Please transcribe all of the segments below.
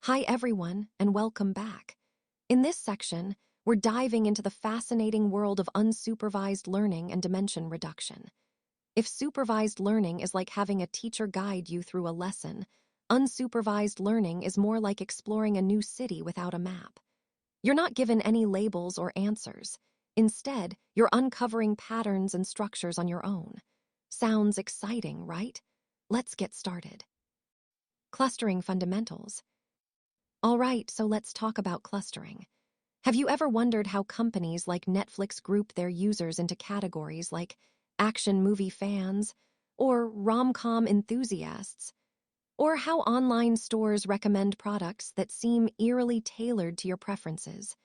Hi everyone, and welcome back. In this section, we're diving into the fascinating world of unsupervised learning and dimension reduction. If supervised learning is like having a teacher guide you through a lesson, unsupervised learning is more like exploring a new city without a map. You're not given any labels or answers. Instead, you're uncovering patterns and structures on your own. Sounds exciting, right? Let's get started. Clustering fundamentals. All right, so let's talk about clustering. Have you ever wondered how companies like Netflix group their users into categories like action movie fans or rom-com enthusiasts? Or how online stores recommend products that seem eerily tailored to your preferences?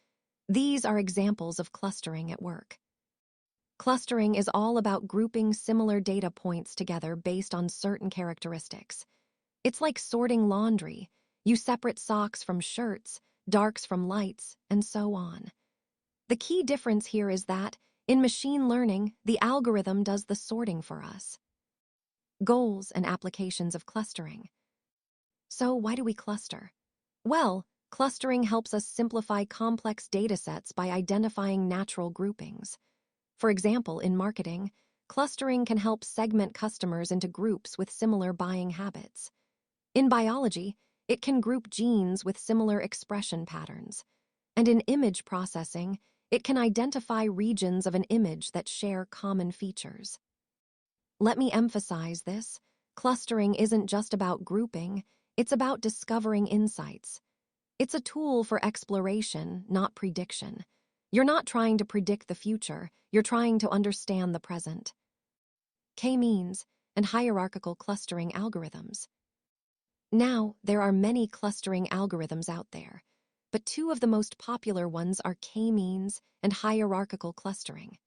These are examples of clustering at work. Clustering is all about grouping similar data points together based on certain characteristics. It's like sorting laundry. You separate socks from shirts, darks from lights, and so on. The key difference here is that, in machine learning, the algorithm does the sorting for us. Goals and applications of clustering. So why do we cluster? Well, clustering helps us simplify complex datasets by identifying natural groupings. For example, in marketing, clustering can help segment customers into groups with similar buying habits. In biology, it can group genes with similar expression patterns. And in image processing, it can identify regions of an image that share common features. Let me emphasize this. Clustering isn't just about grouping, it's about discovering insights. It's a tool for exploration, not prediction. You're not trying to predict the future, you're trying to understand the present. K-means and hierarchical clustering algorithms. Now, there are many clustering algorithms out there, but two of the most popular ones are K-means and hierarchical clustering.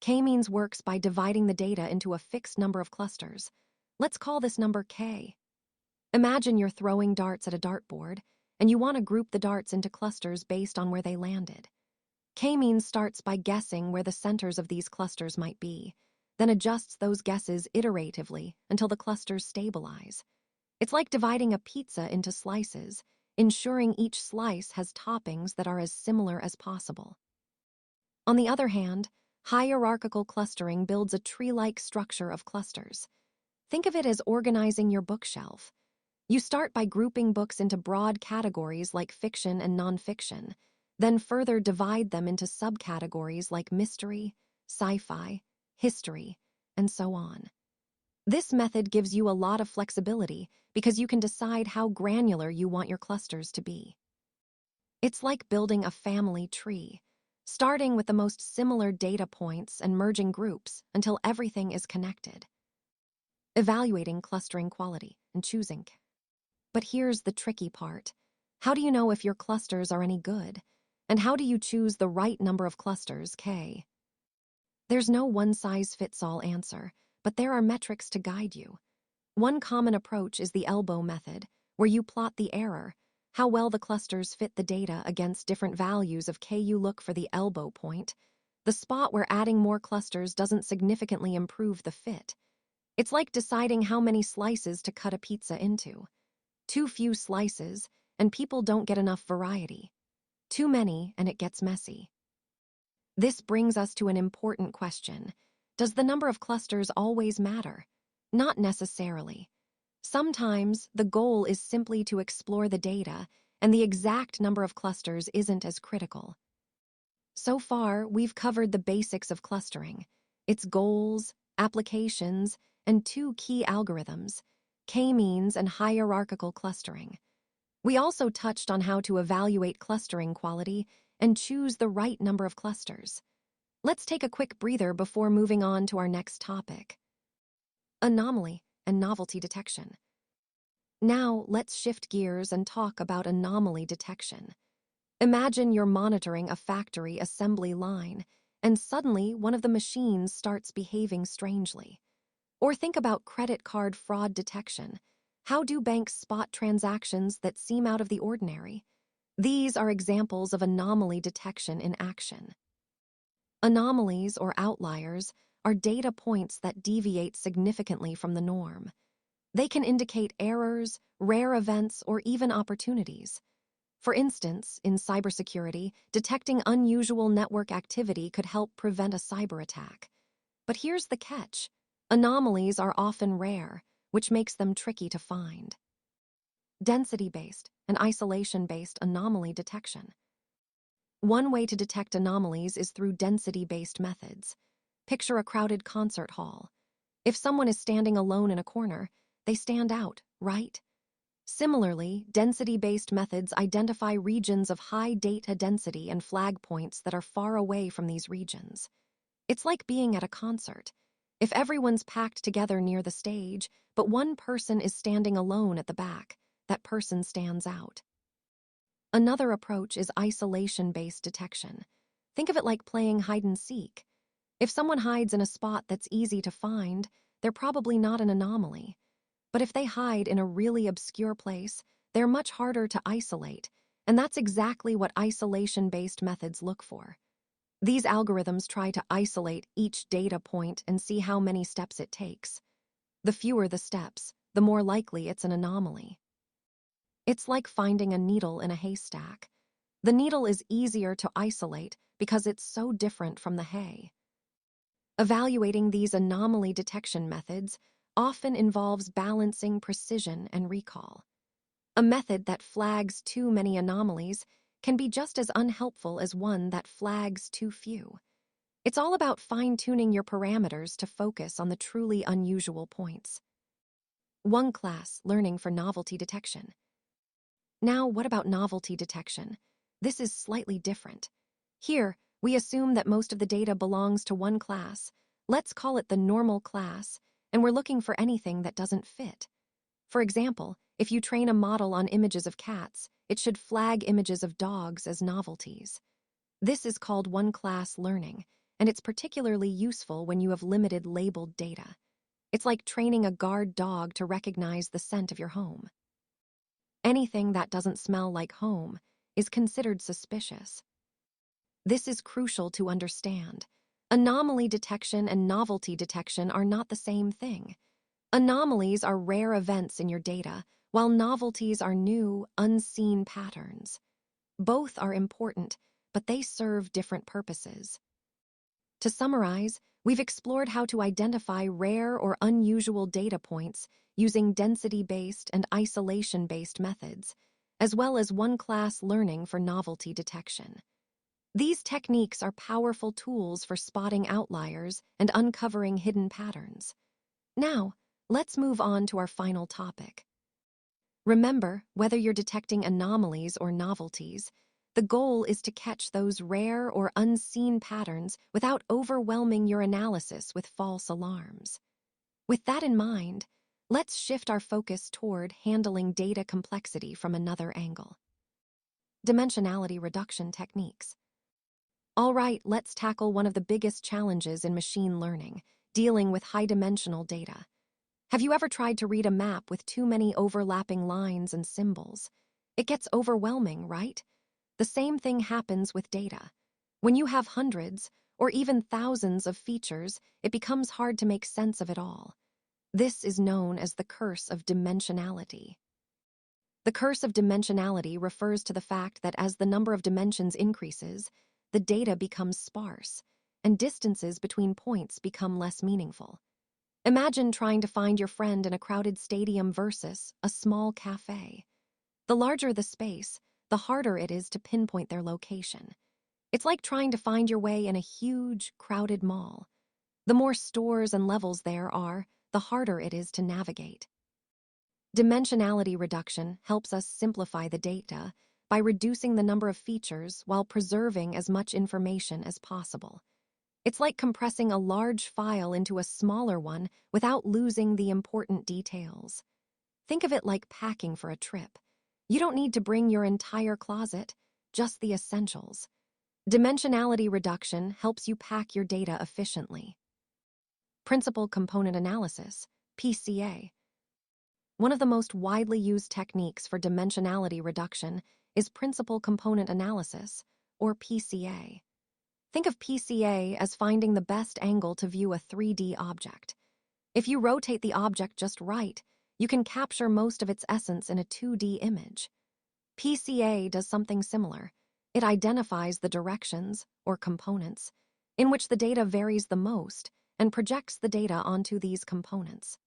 K-means works by dividing the data into a fixed number of clusters. Let's call this number K. Imagine you're throwing darts at a dartboard, and you want to group the darts into clusters based on where they landed. K-means starts by guessing where the centers of these clusters might be, then adjusts those guesses iteratively until the clusters stabilize. It's like dividing a pizza into slices, ensuring each slice has toppings that are as similar as possible. On the other hand, hierarchical clustering builds a tree-like structure of clusters. Think of it as organizing your bookshelf. You start by grouping books into broad categories like fiction and nonfiction, then further divide them into subcategories like mystery, sci-fi, history, and so on. This method gives you a lot of flexibility because you can decide how granular you want your clusters to be. It's like building a family tree, starting with the most similar data points and merging groups until everything is connected. Evaluating clustering quality and choosing. But here's the tricky part. How do you know if your clusters are any good? And how do you choose the right number of clusters, K? There's no one-size-fits-all answer, but there are metrics to guide you. One common approach is the elbow method, where you plot the error, how well the clusters fit the data against different values of K. You look for the elbow point, the spot where adding more clusters doesn't significantly improve the fit. It's like deciding how many slices to cut a pizza into. Too few slices, and people don't get enough variety. Too many, and it gets messy. This brings us to an important question. Does the number of clusters always matter? Not necessarily. Sometimes the goal is simply to explore the data, and the exact number of clusters isn't as critical. So far, we've covered the basics of clustering, its goals, applications, and two key algorithms, K-means and hierarchical clustering. We also touched on how to evaluate clustering quality and choose the right number of clusters. Let's take a quick breather before moving on to our next topic. Anomaly and novelty detection. Now, let's shift gears and talk about anomaly detection. Imagine you're monitoring a factory assembly line, and suddenly one of the machines starts behaving strangely. Or think about credit card fraud detection. How do banks spot transactions that seem out of the ordinary? These are examples of anomaly detection in action. Anomalies, or outliers, are data points that deviate significantly from the norm. They can indicate errors, rare events, or even opportunities. For instance, in cybersecurity, detecting unusual network activity could help prevent a cyber attack. But here's the catch. Anomalies are often rare, which makes them tricky to find. Density-based and isolation-based anomaly detection. One way to detect anomalies is through density-based methods. Picture a crowded concert hall. If someone is standing alone in a corner, they stand out, right? Similarly, density-based methods identify regions of high data density and flag points that are far away from these regions. It's like being at a concert. If everyone's packed together near the stage, but one person is standing alone at the back, that person stands out. Another approach is isolation-based detection. Think of it like playing hide-and-seek. If someone hides in a spot that's easy to find, they're probably not an anomaly. But if they hide in a really obscure place, they're much harder to isolate, and that's exactly what isolation-based methods look for. These algorithms try to isolate each data point and see how many steps it takes. The fewer the steps, the more likely it's an anomaly. It's like finding a needle in a haystack. The needle is easier to isolate because it's so different from the hay. Evaluating these anomaly detection methods often involves balancing precision and recall. A method that flags too many anomalies can be just as unhelpful as one that flags too few. It's all about fine-tuning your parameters to focus on the truly unusual points. One class, learning for novelty detection. Now, what about novelty detection? This is slightly different. Here, we assume that most of the data belongs to one class. Let's call it the normal class, and we're looking for anything that doesn't fit. For example, if you train a model on images of cats, it should flag images of dogs as novelties. This is called one-class learning, and it's particularly useful when you have limited labeled data. It's like training a guard dog to recognize the scent of your home. Anything that doesn't smell like home is considered suspicious. This is crucial to understand. Anomaly detection and novelty detection are not the same thing. Anomalies are rare events in your data, while novelties are new, unseen patterns. Both are important, but they serve different purposes. To summarize, we've explored how to identify rare or unusual data points using density-based and isolation-based methods, as well as one-class learning for novelty detection. These techniques are powerful tools for spotting outliers and uncovering hidden patterns. Now, let's move on to our final topic. Remember, whether you're detecting anomalies or novelties, the goal is to catch those rare or unseen patterns without overwhelming your analysis with false alarms. With that in mind, let's shift our focus toward handling data complexity from another angle. Dimensionality reduction techniques. All right, let's tackle one of the biggest challenges in machine learning, dealing with high-dimensional data. Have you ever tried to read a map with too many overlapping lines and symbols? It gets overwhelming, right? The same thing happens with data. When you have hundreds, or even thousands of features, it becomes hard to make sense of it all. This is known as the curse of dimensionality. The curse of dimensionality refers to the fact that as the number of dimensions increases, the data becomes sparse, and distances between points become less meaningful. Imagine trying to find your friend in a crowded stadium versus a small cafe. The larger the space, the harder it is to pinpoint their location. It's like trying to find your way in a huge, crowded mall. The more stores and levels there are, the harder it is to navigate. Dimensionality reduction helps us simplify the data by reducing the number of features while preserving as much information as possible. It's like compressing a large file into a smaller one without losing the important details. Think of it like packing for a trip. You don't need to bring your entire closet, just the essentials. Dimensionality reduction helps you pack your data efficiently. Principal component analysis, PCA. One of the most widely used techniques for dimensionality reduction is principal component analysis, or PCA. Think of PCA as finding the best angle to view a 3D object. If you rotate the object just right, you can capture most of its essence in a 2D image. PCA does something similar. It identifies the directions, or components, in which the data varies the most and projects the data onto these components.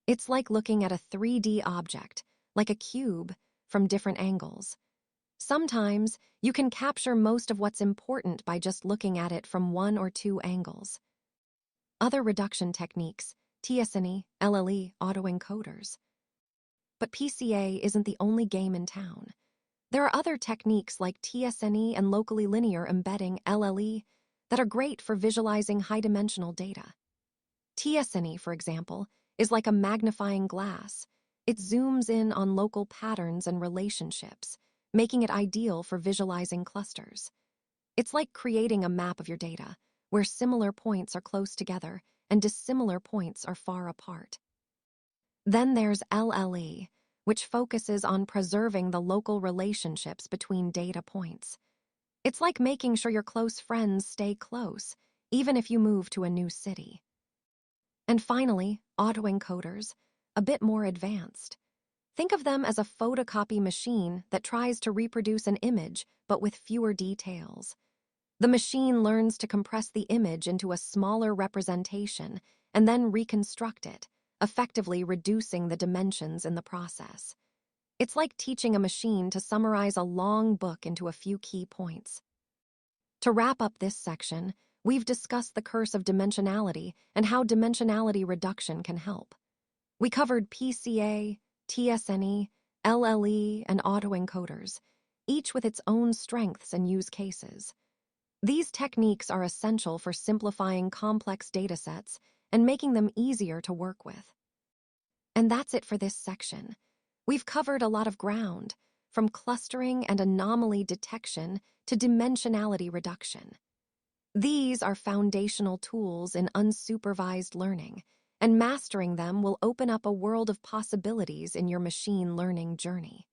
It's like looking at a 3D object, like a cube, from different angles. Sometimes, you can capture most of what's important by just looking at it from one or two angles. Other reduction techniques, t-SNE, LLE, autoencoders. But PCA isn't the only game in town. There are other techniques like t-SNE and locally linear embedding, LLE, that are great for visualizing high-dimensional data. t-SNE, for example, is like a magnifying glass. It zooms in on local patterns and relationships, making it ideal for visualizing clusters. It's like creating a map of your data, where similar points are close together and dissimilar points are far apart. Then there's LLE, which focuses on preserving the local relationships between data points. It's like making sure your close friends stay close, even if you move to a new city. And finally, autoencoders, a bit more advanced. Think of them as a photocopy machine that tries to reproduce an image, but with fewer details. The machine learns to compress the image into a smaller representation and then reconstruct it, effectively reducing the dimensions in the process. It's like teaching a machine to summarize a long book into a few key points. To wrap up this section, we've discussed the curse of dimensionality and how dimensionality reduction can help. We covered PCA, t-SNE, LLE, and autoencoders, each with its own strengths and use cases. These techniques are essential for simplifying complex datasets and making them easier to work with. And that's it for this section. We've covered a lot of ground, from clustering and anomaly detection to dimensionality reduction. These are foundational tools in unsupervised learning, and mastering them will open up a world of possibilities in your machine learning journey.